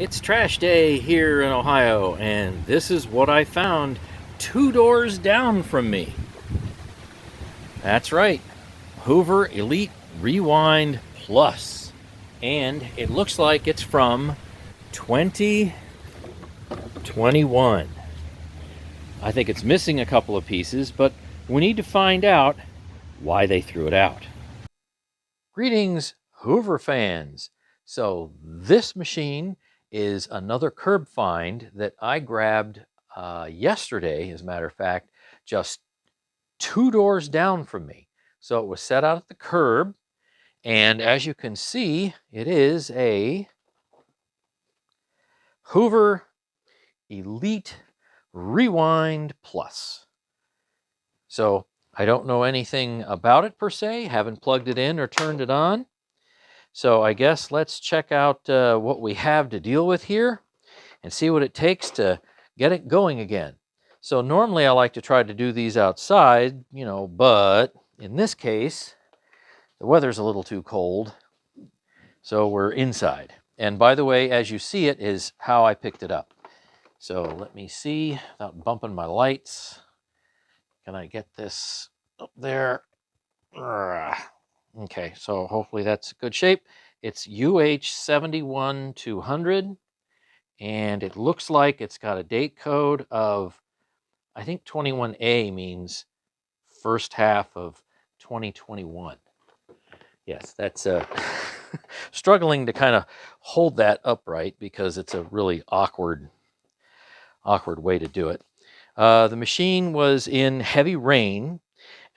It's trash day here in Ohio, and this is what I found 2 doors down from me. That's right, Hoover Elite Rewind Plus. And it looks like it's from 2021. I think it's missing a couple of pieces, but we need to find out why they threw it out. Greetings, Hoover fans. So this machine is another curb find that I grabbed yesterday, as a matter of fact, just 2 doors down from me. So it was set out at the curb, and as you can see, it is a Hoover Elite Rewind Plus. So I don't know anything about it per se, haven't plugged it in or turned it on. So I guess let's check out what we have to deal with here and see what it takes to get it going again. So normally I like to try to do these outside, but in this case, the weather's a little too cold, so we're inside. And by the way, as you see, it is how I picked it up. So let me see, without bumping my lights, can I get this up there? Okay, so hopefully that's good shape. It's UH71200, and it looks like it's got a date code of, I think 21A means first half of 2021. Yes, that's struggling to kind of hold that upright because it's a really awkward way to do it. The machine was in heavy rain,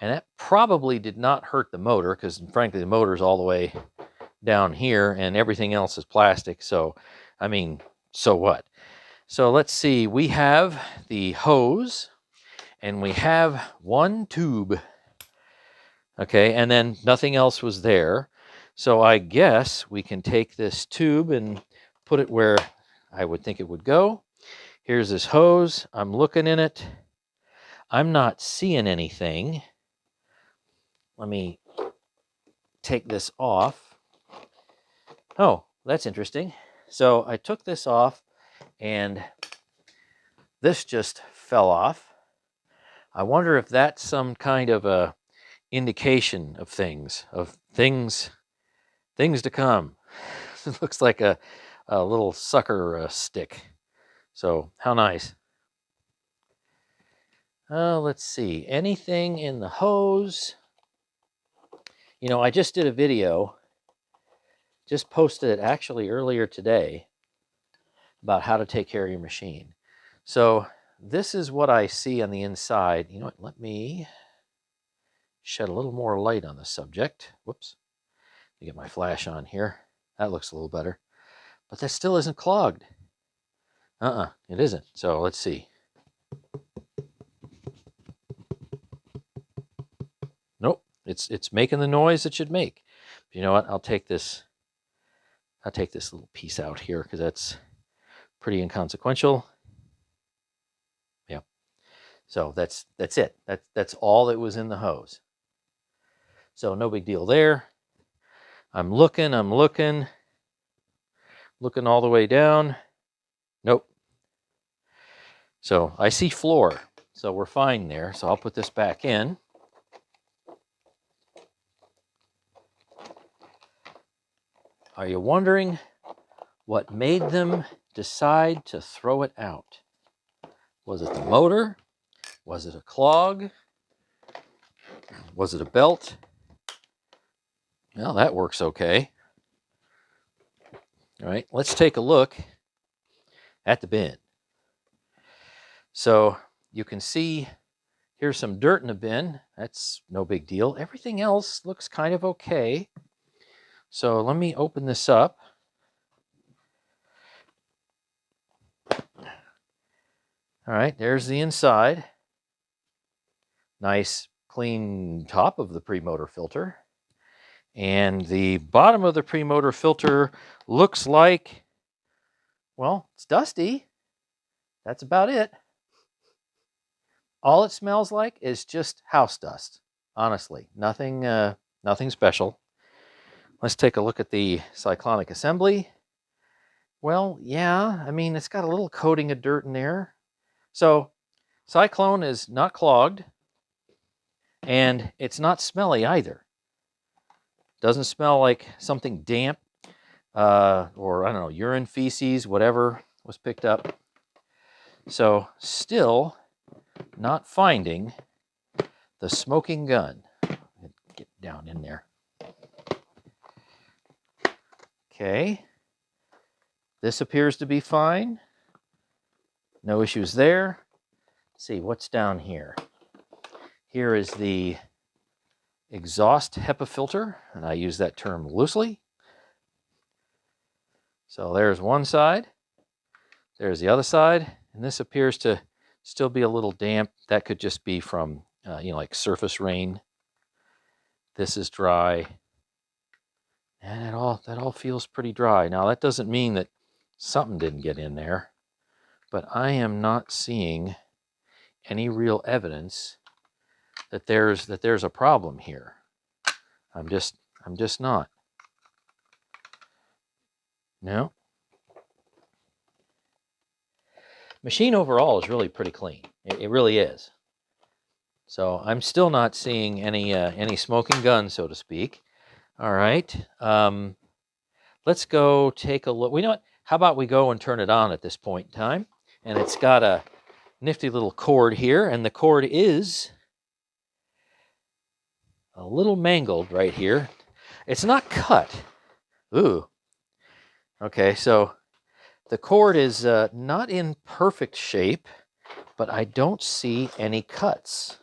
and that probably did not hurt the motor because, frankly, the motor's all the way down here and everything else is plastic. So, so what? So let's see. We have the hose and we have one tube. Okay, and then nothing else was there. So I guess we can take this tube and put it where I would think it would go. Here's this hose. I'm looking in it. I'm not seeing anything. Let me take this off. Oh, that's interesting. So I took this off and this just fell off. I wonder if that's some kind of a indication of things to come. It looks like a little sucker stick. So how nice. Let's see. Anything in the hose? I just did a video, just posted it actually earlier today, about how to take care of your machine. So this is what I see on the inside. You know what? Let me shed a little more light on the subject. Whoops. Let me get my flash on here. That looks a little better. But that still isn't clogged. It isn't. So let's see. Nope. It's making the noise it should make. But you know what? I'll take this little piece out here because that's pretty inconsequential. Yeah. So that's it. That's all that was in the hose. So no big deal there. I'm looking all the way down. Nope. So I see floor. So we're fine there. So I'll put this back in. Are you wondering what made them decide to throw it out? Was it the motor? Was it a clog? Was it a belt? Well, that works okay. All right, let's take a look at the bin. So you can see here's some dirt in the bin. That's no big deal. Everything else looks kind of okay. So let me open this up. All right, there's the inside. Nice clean top of the pre-motor filter. And the bottom of the pre-motor filter looks like, well, it's dusty. That's about it. All it smells like is just house dust. Honestly, nothing special. Let's take a look at the cyclonic assembly. Well, yeah, I mean, it's got a little coating of dirt in there. So Cyclone is not clogged, and it's not smelly either. Doesn't smell like something damp, or I don't know, urine, feces, whatever was picked up. So still not finding the smoking gun. Get down in there. Okay. This appears to be fine. No issues there. Let's see, what's down here? Here is the exhaust HEPA filter, and I use that term loosely. So there's one side. There's the other side, and this appears to still be a little damp. That could just be from, like surface rain. This is dry, and that all feels pretty dry. Now that doesn't mean that something didn't get in there, but I am not seeing any real evidence that there's a problem here. I'm just not. No. Machine overall is really pretty clean. It really is. So I'm still not seeing any smoking gun, so to speak. All right. Let's go take a look. You know what? How about we go and turn it on at this point in time? And it's got a nifty little cord here, and the cord is a little mangled right here. It's not cut. Ooh. Okay, so the cord is not in perfect shape, but I don't see any cuts.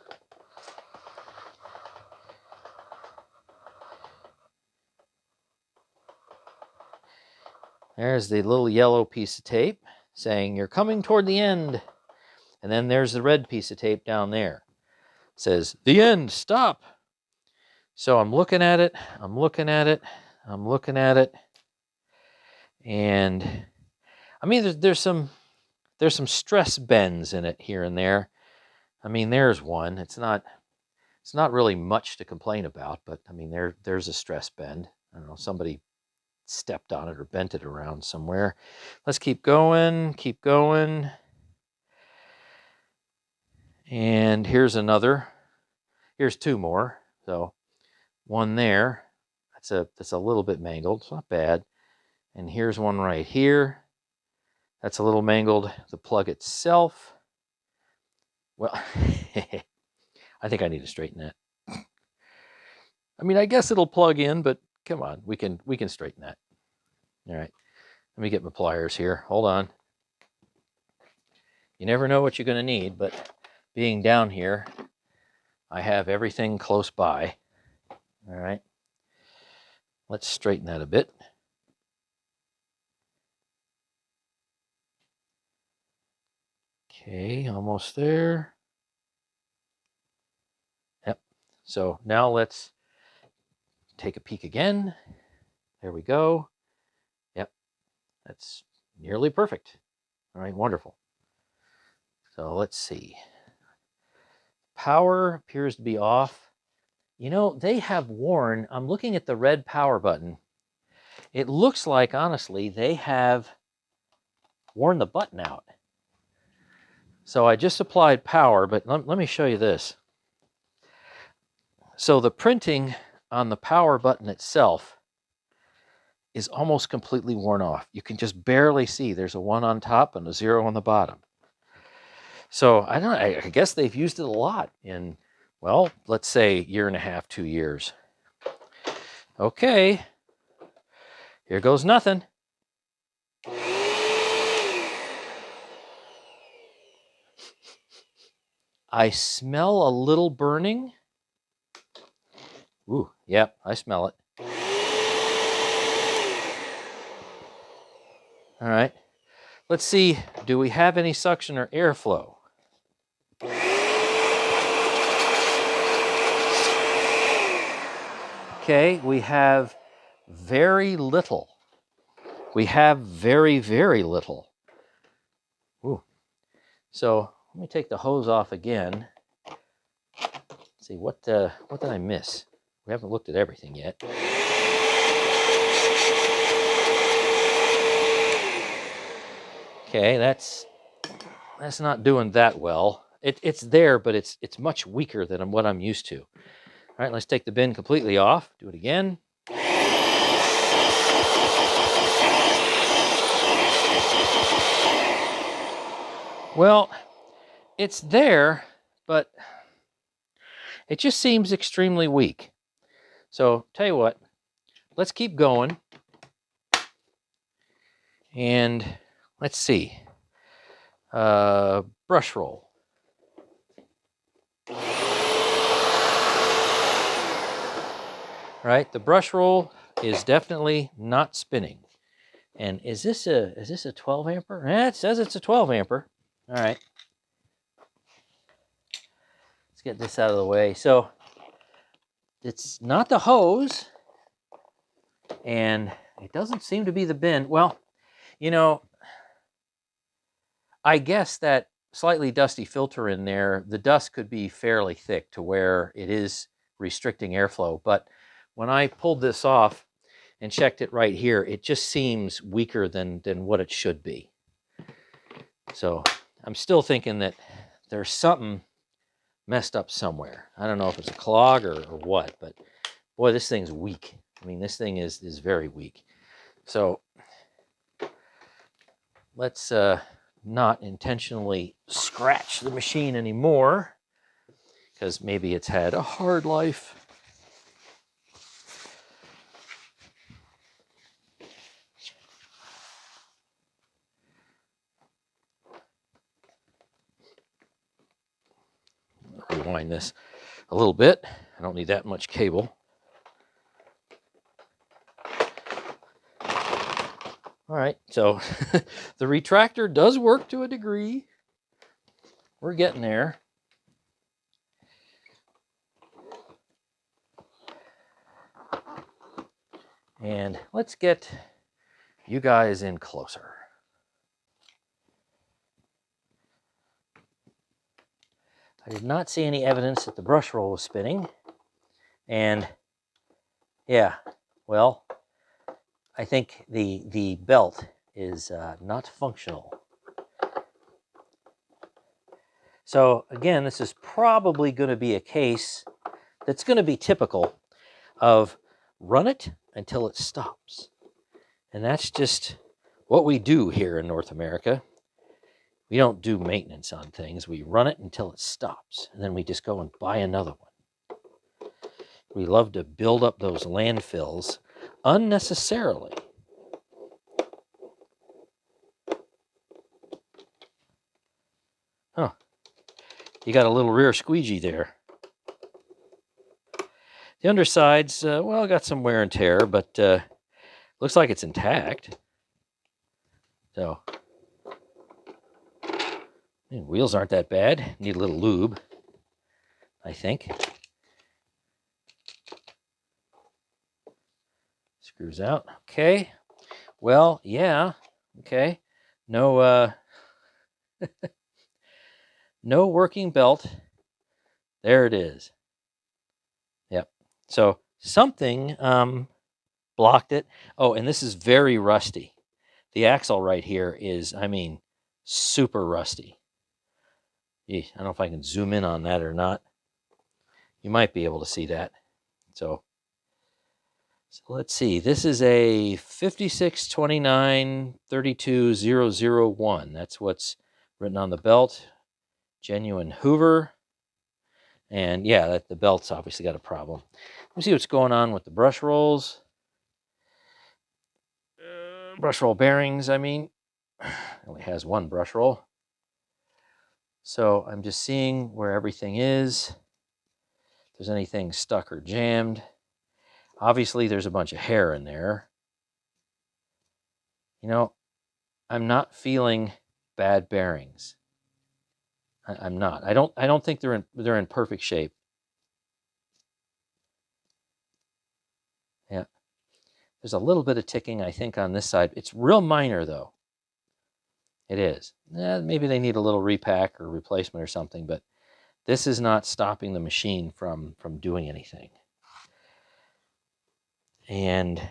There's the little yellow piece of tape saying you're coming toward the end. And then there's the red piece of tape down there. It says, the end, stop. So I'm looking at it, I'm looking at it, I'm looking at it. And I mean, there's some stress bends in it here and there. I mean, there's one. It's not really much to complain about, but I mean, there's a stress bend. I don't know, somebody stepped on it or bent it around somewhere. Let's keep going, keep going. And here's another. Here's two more. So one there. That's a little bit mangled. It's not bad. And here's one right here. That's a little mangled. The plug itself. Well, I think I need to straighten that. I mean, I guess it'll plug in, but come on, we can straighten that. All right. Let me get my pliers here. Hold on. You never know what you're going to need, but being down here, I have everything close by. All right. Let's straighten that a bit. Okay, almost there. Yep. So now let's take a peek again. There we go. Yep. That's nearly perfect. All right, wonderful. So let's see. Power appears to be off. You know, they have worn, I'm looking at the red power button. It looks like, honestly, they have worn the button out. So I just applied power, but let me show you this. So the printing on the power button itself is almost completely worn off. You can just barely see there's a 1 on top and a 0 on the bottom. So I guess they've used it a lot in, well, let's say 1.5 to 2 years. Okay, here goes nothing. I smell a little burning. Ooh, yep, I smell it. All right, let's see, do we have any suction or airflow? Okay, we have very little. We have very, very little. Ooh. So let me take the hose off again. Let's see, what did I miss? We haven't looked at everything yet. Okay, that's not doing that well. It's there, but it's much weaker than what I'm used to. All right, let's take the bin completely off. Do it again. Well, it's there, but it just seems extremely weak. So, tell you what, let's keep going. And let's see. Brush roll. Right, the brush roll is definitely not spinning. And is this a 12 ampere? It says it's a 12 ampere. All right. Let's get this out of the way. So it's not the hose, and it doesn't seem to be the bin. Well, you know, I guess that slightly dusty filter in there, the dust could be fairly thick to where it is restricting airflow. But when I pulled this off and checked it right here, it just seems weaker than what it should be. So I'm still thinking that there's something messed up somewhere. I don't know if it's a clog or what, but boy, this thing's weak. I mean, this thing is very weak. So let's not intentionally scratch the machine anymore, because maybe it's had a hard life. Rewind this a little bit. I don't need that much cable. All right, so the retractor does work to a degree. We're getting there. And let's get you guys in closer. I did not see any evidence that the brush roll was spinning. And yeah, well, I think the belt is not functional. So again, this is probably going to be a case that's going to be typical of run it until it stops. And that's just what we do here in North America. We don't do maintenance on things. We run it until it stops, and then we just go and buy another one. We love to build up those landfills unnecessarily. Oh, you got a little rear squeegee there. The underside's, well, got some wear and tear, but looks like it's intact. So, wheels aren't that bad. Need a little lube, I think. Screws out. Okay. Well, yeah. Okay. No, no working belt. There it is. Yep. So something blocked it. Oh, and this is very rusty. The axle right here is, I mean, super rusty. I don't know if I can zoom in on that or not. You might be able to see that. So let's see. This is a 5629-32001. That's what's written on the belt. Genuine Hoover. And yeah, the belt's obviously got a problem. Let's see what's going on with the brush rolls. Brush roll bearings, I mean. It only has one brush roll. So I'm just seeing where everything is. If there's anything stuck or jammed. Obviously, there's a bunch of hair in there. You know, I'm not feeling bad bearings. I'm not. I don't think they're in perfect shape. Yeah. There's a little bit of ticking, I think, on this side. It's real minor, though. It is. Maybe they need a little repack or replacement or something, but this is not stopping the machine from doing anything. And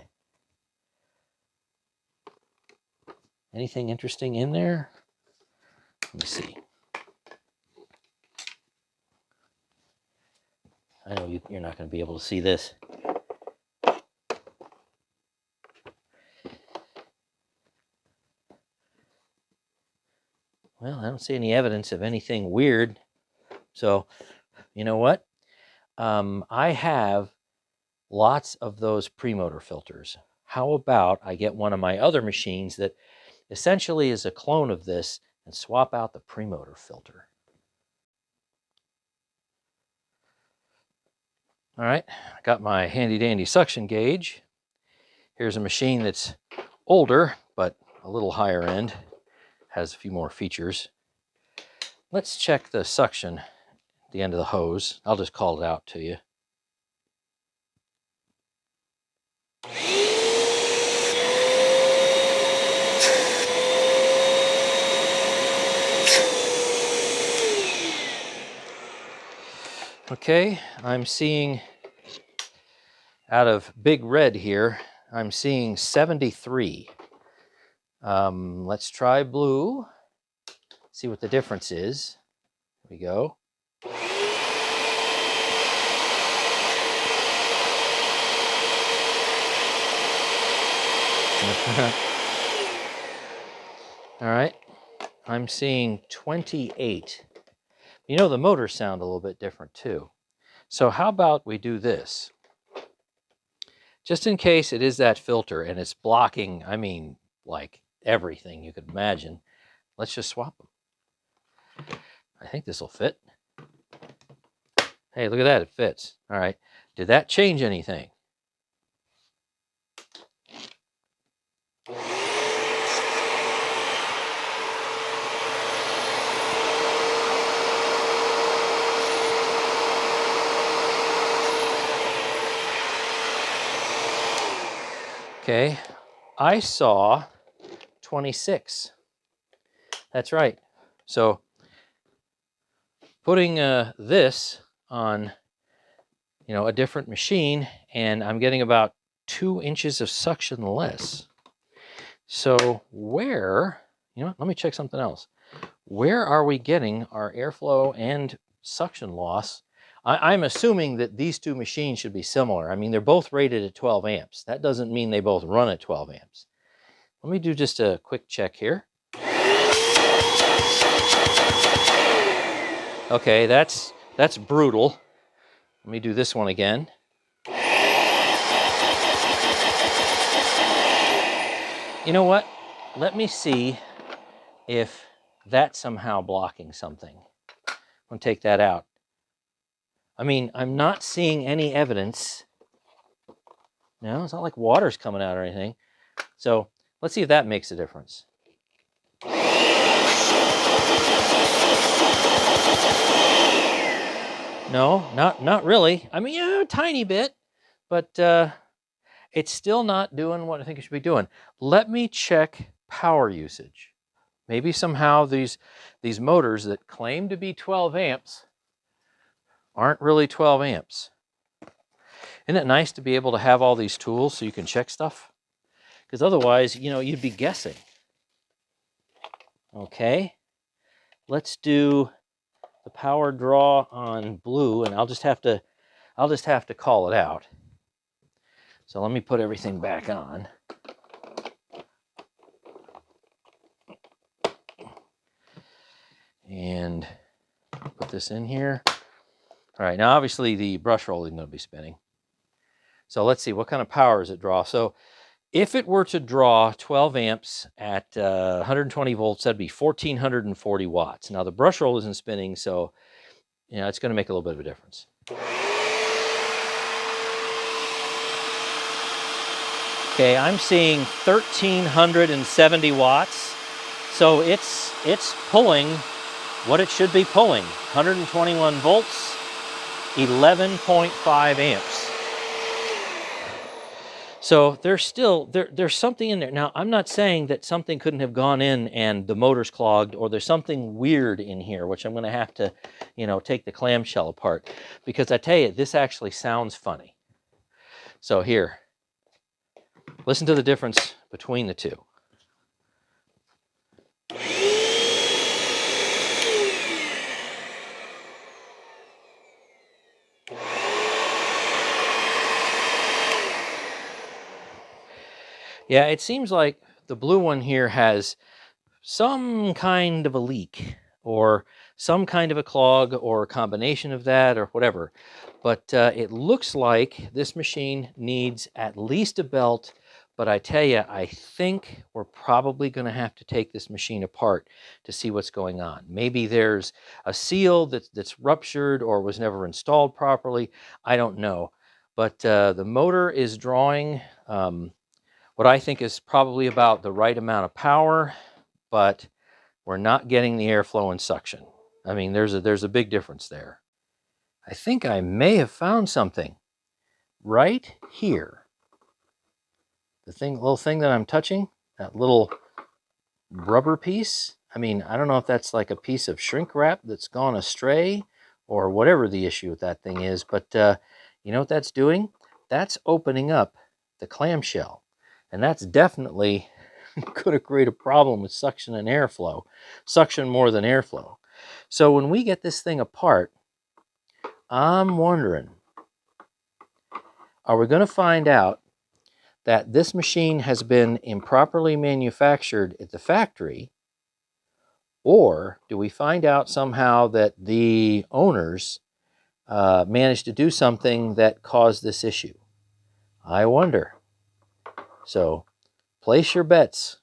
Anything interesting in there? Let me see. I know you're not going to be able to see this. Well, I don't see any evidence of anything weird. So, you know what? I have lots of those premotor filters. How about I get one of my other machines that essentially is a clone of this and swap out the premotor filter? All right, I got my handy dandy suction gauge. Here's a machine that's older, but a little higher end, has a few more features. Let's check the suction at the end of the hose. I'll just call it out to you. Okay, I'm seeing out of big red here, I'm seeing 73. Let's try blue, see what the difference is. Here we go. All right, I'm seeing 28. You know, the motors sound a little bit different too. So how about we do this? Just in case it is that filter and it's blocking, I mean, like everything you could imagine, let's just swap them. I think this will fit. Hey, look at that, it fits. All right, did that change anything? Okay, I saw 26. That's right. So putting this on, you know, a different machine, and I'm getting about 2 inches of suction less. So where, you know, let me check something else. Where are we getting our airflow and suction loss? I'm assuming that these two machines should be similar. I mean, they're both rated at 12 amps. That doesn't mean they both run at 12 amps. Let me do just a quick check here. Okay, that's brutal. Let me do this one again. You know what? Let me see if that's somehow blocking something. I'm going to take that out. I mean, I'm not seeing any evidence. No, it's not like water's coming out or anything. So let's see if that makes a difference. No, not really. I mean, yeah, a tiny bit, but it's still not doing what I think it should be doing. Let me check power usage. Maybe somehow these motors that claim to be 12 amps aren't really 12 amps. Isn't it nice to be able to have all these tools so you can check stuff? Because otherwise, you know, you'd be guessing. Okay, let's do the power draw on blue, and I'll just have to call it out. So let me put everything back on. And put this in here. All right, now obviously the brush roll isn't going to be spinning. So let's see, what kind of power does it draw? So if it were to draw 12 amps at 120 volts, that'd be 1,440 watts. Now the brush roll isn't spinning, so you know, it's going to make a little bit of a difference. Okay, I'm seeing 1,370 watts. So it's pulling what it should be pulling, 121 volts, 11.5 amps. So there's still, there's something in there. Now, I'm not saying that something couldn't have gone in and the motor's clogged, or there's something weird in here, which I'm going to have to, you know, take the clamshell apart. Because I tell you, this actually sounds funny. So here, listen to the difference between the two. Yeah, it seems like the blue one here has some kind of a leak or some kind of a clog or a combination of that or whatever. But it looks like this machine needs at least a belt. But I tell you, I think we're probably going to have to take this machine apart to see what's going on. Maybe there's a seal that's ruptured or was never installed properly. I don't know. But the motor is drawing what I think is probably about the right amount of power, but we're not getting the airflow and suction. I mean, there's a big difference there. I think I may have found something right here. The little thing that I'm touching, that little rubber piece. I mean, I don't know if that's like a piece of shrink wrap that's gone astray or whatever the issue with that thing is, but you know what that's doing? That's opening up the clamshell. And that's definitely going to create a problem with suction and airflow. Suction more than airflow. So when we get this thing apart, I'm wondering, are we going to find out that this machine has been improperly manufactured at the factory, or do we find out somehow that the owners managed to do something that caused this issue? I wonder. So place your bets.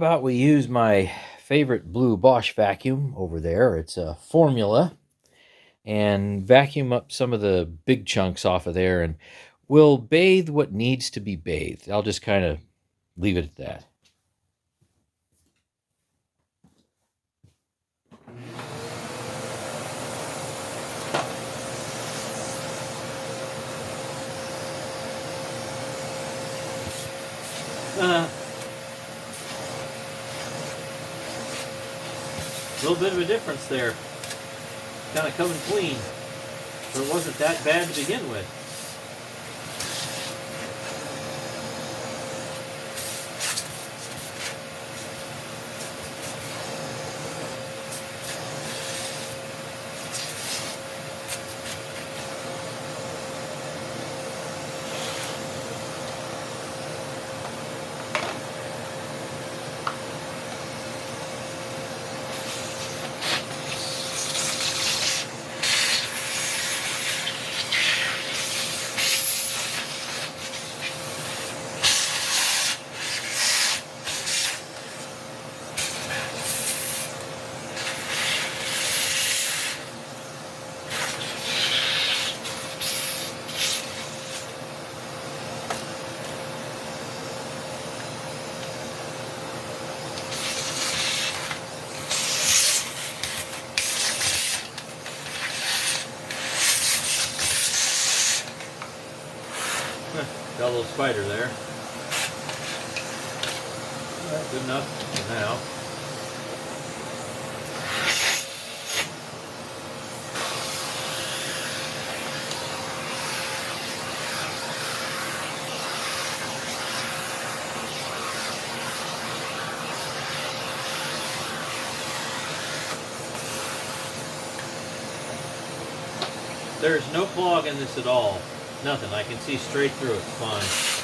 about we use my favorite blue Bosch vacuum over there? It's a formula, and vacuum up some of the big chunks off of there, and we'll bathe what needs to be bathed. I'll just kind of leave it at that. A little bit of a difference there. Kind of coming clean. But it wasn't that bad to begin with. Got a little spider there. Right, good enough for now. There's no clog in this at all. Nothing. I can see straight through it. It's fine.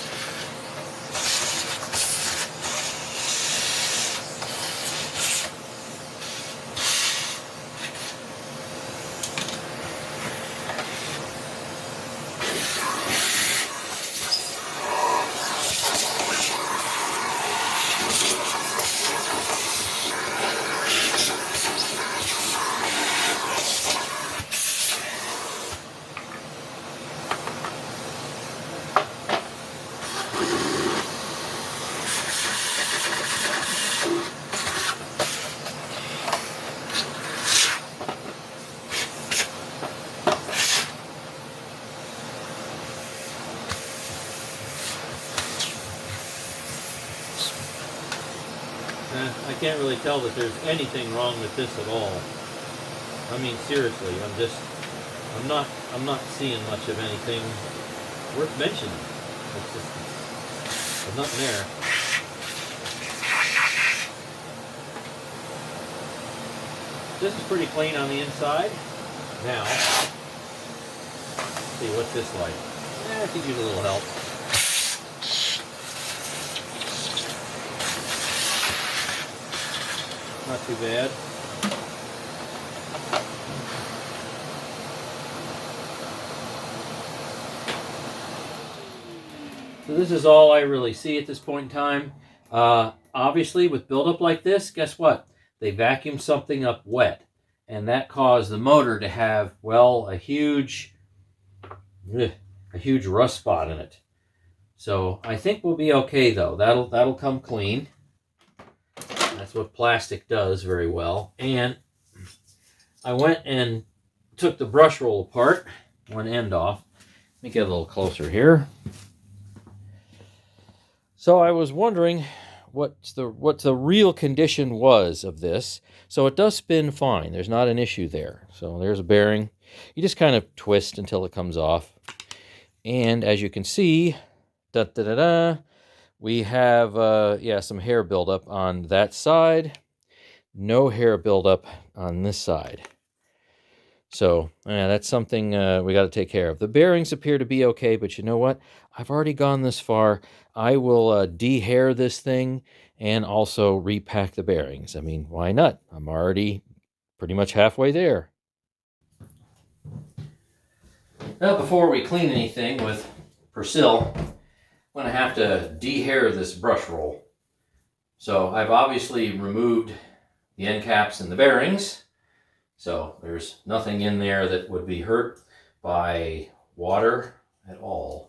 I can't really tell that there's anything wrong with this at all. I mean, seriously, I'm not seeing much of anything worth mentioning. There's nothing there. This is pretty clean on the inside. Now, let's see what's this like. I could use a little help. Not too bad. So this is all I really see at this point in time. Obviously, with buildup like this, guess what? They vacuumed something up wet, and that caused the motor to have, well, a huge rust spot in it. So I think we'll be okay though. That'll come clean. That's what plastic does very well. And I went and took the brush roll apart, one end off. Let me get a little closer here. So I was wondering what the real condition was of this. So it does spin fine. There's not an issue there. So there's a bearing. You just kind of twist until it comes off. And as you can see, we have some hair buildup on that side. No hair buildup on this side. So that's something we got to take care of. The bearings appear to be okay, but you know what? I've already gone this far. I will de-hair this thing and also repack the bearings. I mean, why not? I'm already pretty much halfway there. Now, before we clean anything with Persil, I'm going to have to de-hair this brush roll. So I've obviously removed the end caps and the bearings. So there's nothing in there that would be hurt by water at all.